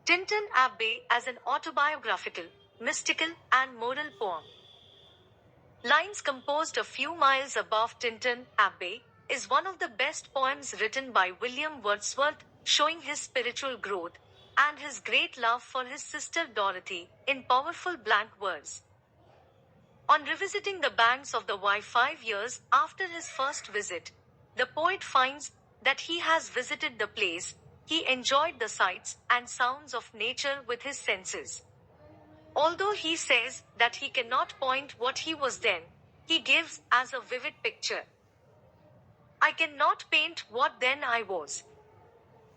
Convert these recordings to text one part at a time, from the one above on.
Tintin Abbey as an autobiographical, mystical, and moral poem. Lines composed a few miles above Tintin Abbey is one of the best poems written by William Wordsworth, showing his spiritual growth and his great love for his sister Dorothy in powerful blank verse. On revisiting the banks of the Wye 5 years after his first visit, the poet finds that he has visited the place, he enjoyed the sights and sounds of nature with his senses. Although he says that he cannot point what he was then, he gives as a vivid picture. I cannot paint what then I was.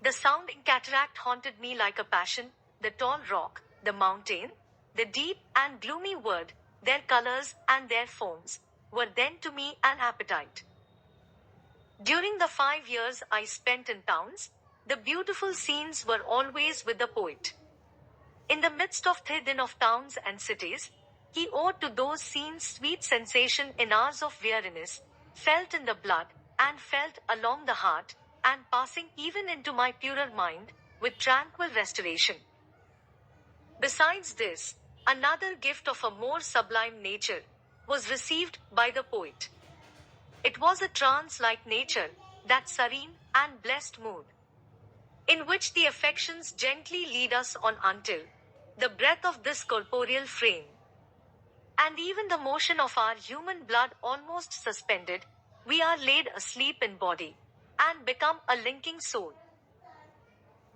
The sounding cataract haunted me like a passion, the tall rock, the mountain, the deep and gloomy wood, their colors and their forms, were then to me an appetite. During the 5 years I spent in towns, the beautiful scenes were always with the poet. In the midst of the din of towns and cities, he owed to those scenes sweet sensation in hours of weariness, felt in the blood, and felt along the heart, and passing even into my purer mind, with tranquil restoration. Besides this, another gift of a more sublime nature was received by the poet. It was a trance-like nature, that serene and blessed mood, in which the affections gently lead us on until the breath of this corporeal frame, and even the motion of our human blood almost suspended, we are laid asleep in body, and become a linking soul.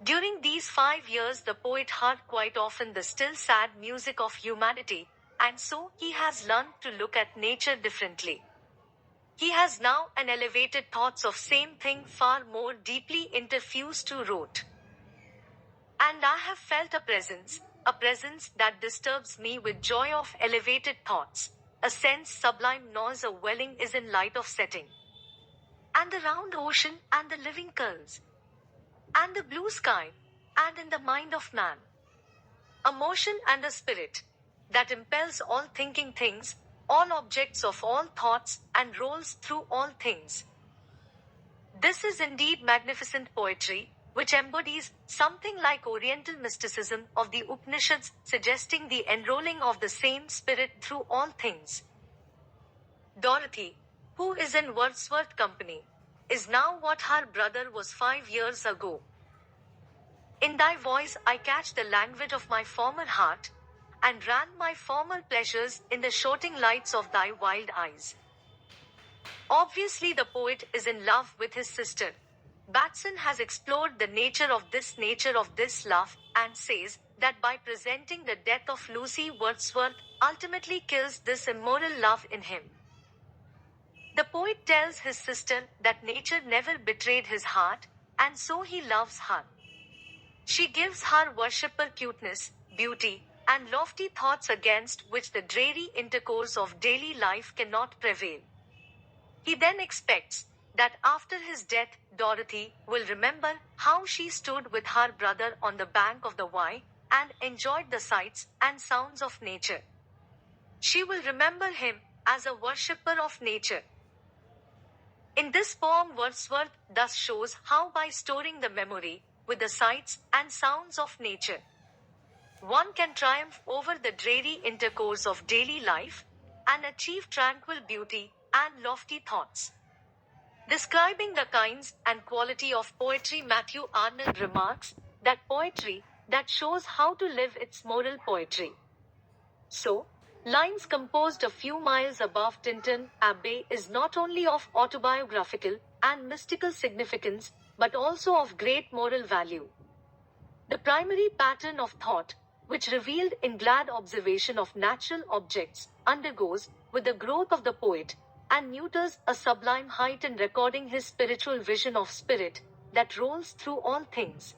During these 5 years the poet heard quite often the still sad music of humanity, and so he has learned to look at nature differently. He has now an elevated thoughts of same thing far more deeply interfused to wrote. And I have felt a presence that disturbs me with joy of elevated thoughts, a sense sublime noise a welling is in light of setting. And the round ocean and the living curls, and the blue sky, and in the mind of man, a motion and a spirit, that impels all thinking things, all objects of all thoughts, and rolls through all things. This is indeed magnificent poetry, which embodies something like Oriental mysticism of the Upanishads, suggesting the enrolling of the same spirit through all things. Dorothy, who is in Wordsworth company, is now what her brother was 5 years ago. In thy voice I catch the language of my former heart, and ran my former pleasures in the shooting lights of thy wild eyes. Obviously the poet is in love with his sister. Batson has explored the nature of this love, and says that by presenting the death of Lucy, Wordsworth ultimately kills this immoral love in him. The poet tells his sister that nature never betrayed his heart, and so he loves her. She gives her worshipper cuteness, beauty, and lofty thoughts against which the dreary intercourse of daily life cannot prevail. He then expects that after his death, Dorothy will remember how she stood with her brother on the bank of the Wye, and enjoyed the sights and sounds of nature. She will remember him as a worshipper of nature. In this poem Wordsworth thus shows how by storing the memory with the sights and sounds of nature, one can triumph over the dreary intercourse of daily life, and achieve tranquil beauty and lofty thoughts. Describing the kinds and quality of poetry, Matthew Arnold remarks that poetry that shows how to live its moral poetry. So, lines composed a few miles above Tintin Abbey is not only of autobiographical and mystical significance, but also of great moral value. The primary pattern of thought, which revealed in glad observation of natural objects, undergoes, with the growth of the poet, and neuters a sublime height in recording his spiritual vision of spirit, that rolls through all things.